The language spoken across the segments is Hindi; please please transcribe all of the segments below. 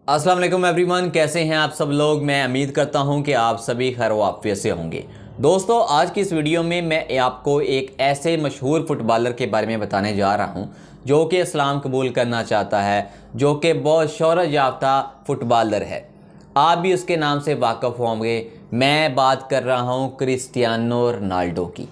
अस्सलाम वालेकुम एवरीवन, कैसे हैं आप सब लोग। मैं उम्मीद करता हूं कि आप सभी खैर वाफियत से होंगे। दोस्तों, आज की इस वीडियो में मैं आपको एक ऐसे मशहूर फुटबॉलर के बारे में बताने जा रहा हूं जो कि इस्लाम कबूल करना चाहता है, जो कि बहुत शोहरत याफ्ता फुटबॉलर है। आप भी उसके नाम से वाकिफ़ होंगे। मैं बात कर रहा हूं क्रिस्टियानो रोनाल्डो की।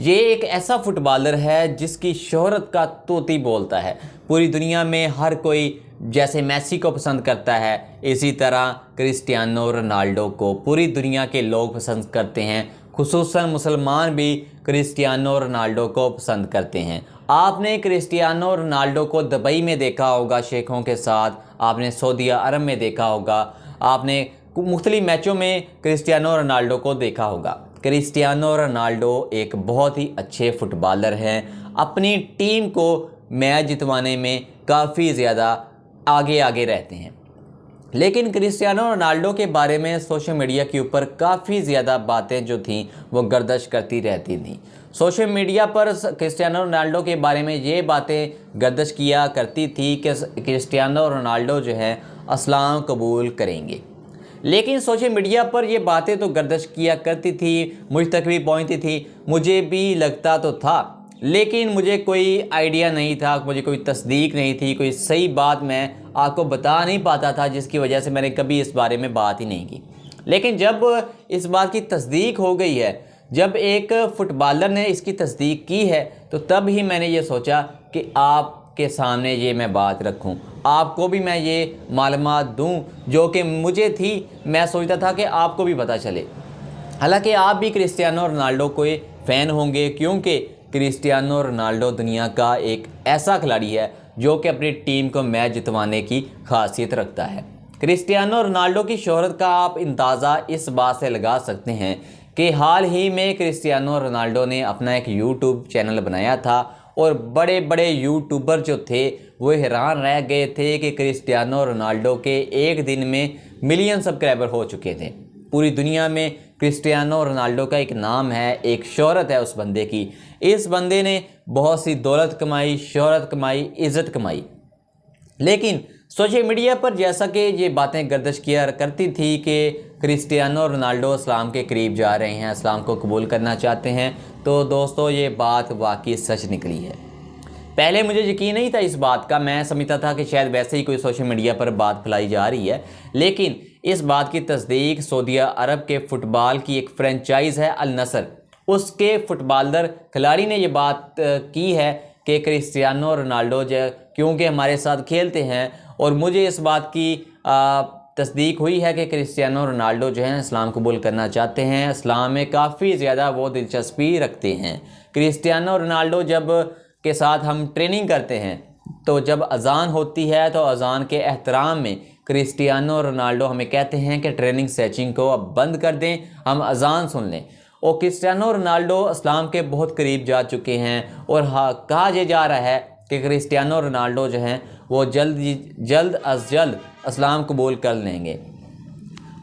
ये एक ऐसा फुटबॉलर है जिसकी शोहरत का तोती बोलता है। पूरी दुनिया में हर कोई जैसे मेसी को पसंद करता है, इसी तरह क्रिस्टियानो रोनाल्डो को पूरी दुनिया के लोग पसंद करते हैं। खुसूसन मुसलमान भी क्रिस्टियानो रोनाल्डो को पसंद करते हैं। आपने क्रिस्टियानो रोनाल्डो को दुबई में देखा होगा शेखों के साथ, आपने सऊदी अरब में देखा होगा, आपने मुख्तलिफ मैचों में क्रिस्टियानो रोनाल्डो को देखा होगा। क्रिस्टियानो रोनाल्डो एक बहुत ही अच्छे फुटबॉलर हैं। अपनी टीम को मैच जितवाने में काफ़ी ज़्यादा आगे आगे रहते हैं। लेकिन क्रिस्टियानो रोनाल्डो के बारे में सोशल मीडिया के ऊपर काफ़ी ज़्यादा बातें जो थीं वो गर्दिश करती रहती थीं। सोशल मीडिया पर क्रिस्टियानो रोनाल्डो के बारे में ये बातें गर्दिश किया करती थी कि क्रिस्टियानो रोनाल्डो जो है इस्लाम कबूल करेंगे। लेकिन सोशल मीडिया पर ये बातें तो गर्दिश किया करती थी, मुझ तक भी पहुंचती थी, मुझे भी लगता तो था, लेकिन मुझे कोई आइडिया नहीं था, मुझे कोई तस्दीक नहीं थी, कोई सही बात मैं आपको बता नहीं पाता था, जिसकी वजह से मैंने कभी इस बारे में बात ही नहीं की। लेकिन जब इस बात की तस्दीक हो गई है, जब एक फ़ुटबॉलर ने इसकी तस्दीक की है, तो तब ही मैंने ये सोचा कि आपके सामने ये मैं बात रखूं, आपको भी मैं ये मालूमात दूं जो कि मुझे थी। मैं सोचता था कि आपको भी पता चले। हालांकि आप भी क्रिस्टियानो रोनाल्डो के फ़ैन होंगे, क्योंकि क्रिस्टियानो रोनाल्डो दुनिया का एक ऐसा खिलाड़ी है जो कि अपनी टीम को मैच जितवाने की खासियत रखता है। क्रिस्टियानो रोनाल्डो की शोहरत का आप अंदाज़ा इस बात से लगा सकते हैं कि हाल ही में क्रिस्टियानो रोनाल्डो ने अपना एक यूट्यूब चैनल बनाया था और बड़े बड़े यूट्यूबर जो थे वो हैरान रह गए थे कि क्रिस्टियानो रोनाल्डो के एक दिन में मिलियन सब्सक्राइबर हो चुके थे। पूरी दुनिया में क्रिस्टियानो रोनाल्डो का एक नाम है, एक शोहरत है उस बंदे की। इस बंदे ने बहुत सी दौलत कमाई, शोहरत कमाई, इज़्ज़त कमाई। लेकिन सोशल मीडिया पर जैसा कि ये बातें गर्दिश किया करती थी कि क्रिस्टियानो रोनाल्डो इस्लाम के करीब जा रहे हैं, इस्लाम को कबूल करना चाहते हैं, तो दोस्तों ये बात वाकई सच निकली है। पहले मुझे यकीन नहीं था इस बात का, मैं समझता था कि शायद वैसे ही कोई सोशल मीडिया पर बात फैलाई जा रही है। लेकिन इस बात की तस्दीक सऊदी अरब के फ़ुटबॉल की एक फ्रेंचाइज़ है अल नसर, उसके फुटबॉलर खिलाड़ी ने ये बात की है कि क्रिस्टियानो रोनाल्डो जो क्योंकि हमारे साथ खेलते हैं, और मुझे इस बात की तस्दीक हुई है कि क्रिस्टियानो रोनाल्डो जो है इस्लाम कबूल करना चाहते हैं, इस्लाम में काफ़ी ज़्यादा वो दिलचस्पी रखते हैं। क्रिस्टियानो रोनाल्डो जब के साथ हम ट्रेनिंग करते हैं, तो जब अज़ान होती है तो अज़ान के एहतराम में क्रिस्टियानो रोनाल्डो हमें कहते हैं कि ट्रेनिंग सेचिंग को अब बंद कर दें, हम अज़ान सुन लें। और क्रिस्टियानो रोनाल्डो इस्लाम के बहुत करीब जा चुके हैं, और कहा यह जा रहा है कि क्रिस्टियानो रोनाल्डो जो हैं वो जल्द अज जल्द इस्लाम कबूल कर लेंगे।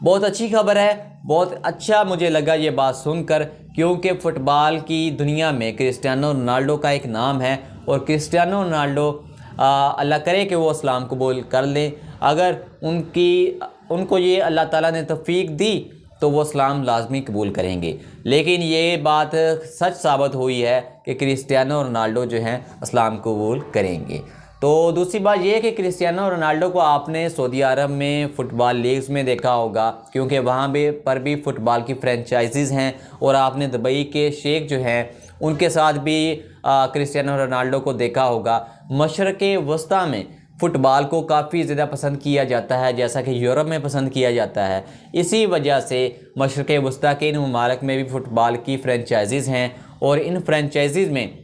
बहुत अच्छी खबर है, बहुत अच्छा मुझे लगा ये बात सुनकर, क्योंकि फ़ुटबॉल की दुनिया में क्रिस्टियानो रोनाल्डो का एक नाम है। और क्रिस्टियानो रोनाल्डो अल्लाह करे कि वो इस्लाम कबूल कर लें। अगर उनको ये अल्लाह ताला ने तौफीक दी तो वो इस्लाम लाजमी कबूल करेंगे। लेकिन ये बात सच साबित हुई है कि क्रिस्टियानो रोनाल्डो जो हैं इस्लाम कबूल करेंगे। तो दूसरी बात यह है कि क्रिस्टियानो रोनाल्डो को आपने सऊदी अरब में फ़ुटबॉल लीग्स में देखा होगा, क्योंकि वहाँ पर भी फ़ुटबॉल की फ्रेंचाइजीज़ हैं। और आपने दुबई के शेख जो हैं उनके साथ भी क्रिस्टियानो रोनाल्डो को देखा होगा। मशरक़ वस्ता में फ़ुटबॉल को काफ़ी ज़्यादा पसंद किया जाता है, जैसा कि यूरोप में पसंद किया जाता है। इसी वजह से मशरक़ वस्ता के इन ममालिक में भी फ़ुटबॉल की फ्रेंचाइजीज़ हैं, और इन फ्रेंचाइजीज़ में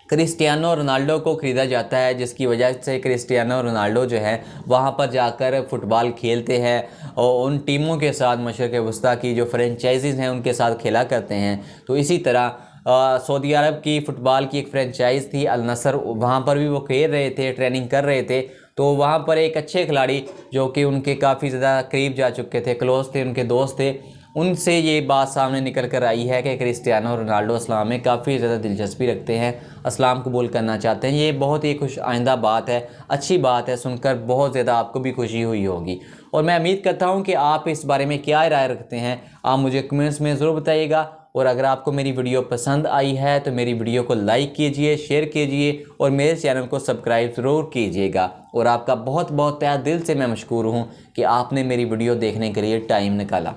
क्रिस्टियानो रोनाल्डो को ख़रीदा जाता है, जिसकी वजह से क्रिस्टियानो रोनाल्डो जो है वहाँ पर जाकर फ़ुटबॉल खेलते हैं और उन टीमों के साथ मशरक़ वस्ता की जो फ्रेंचाइजीज़ हैं उनके साथ खेला करते हैं। तो इसी तरह सऊदी अरब की फ़ुटबॉल की एक फ्रेंचाइज़ थी अल नसर, वहाँ पर भी वो खेल रहे थे, ट्रेनिंग कर रहे थे। तो वहाँ पर एक अच्छे खिलाड़ी जो कि उनके काफ़ी ज़्यादा करीब जा चुके थे, क्लोज थे, उनके दोस्त थे, उनसे ये बात सामने निकल कर आई है कि क्रिस्टियानो रोनाल्डो इस्लाम में काफ़ी ज़्यादा दिलचस्पी रखते हैं, इस्लाम कबूल करना चाहते हैं। ये बहुत ही खुश आइंदा बात है, अच्छी बात है, सुनकर बहुत ज़्यादा आपको भी खुशी हुई होगी। और मैं उम्मीद करता हूँ कि आप इस बारे में क्या राय रखते हैं, आप मुझे कमेंट्स में ज़रूर बताइएगा। और अगर आपको मेरी वीडियो पसंद आई है तो मेरी वीडियो को लाइक कीजिए, शेयर कीजिए और मेरे चैनल को सब्सक्राइब ज़रूर कीजिएगा। और आपका बहुत बहुत तहे दिल से मैं मशकूर हूँ कि आपने मेरी वीडियो देखने के लिए टाइम निकाला।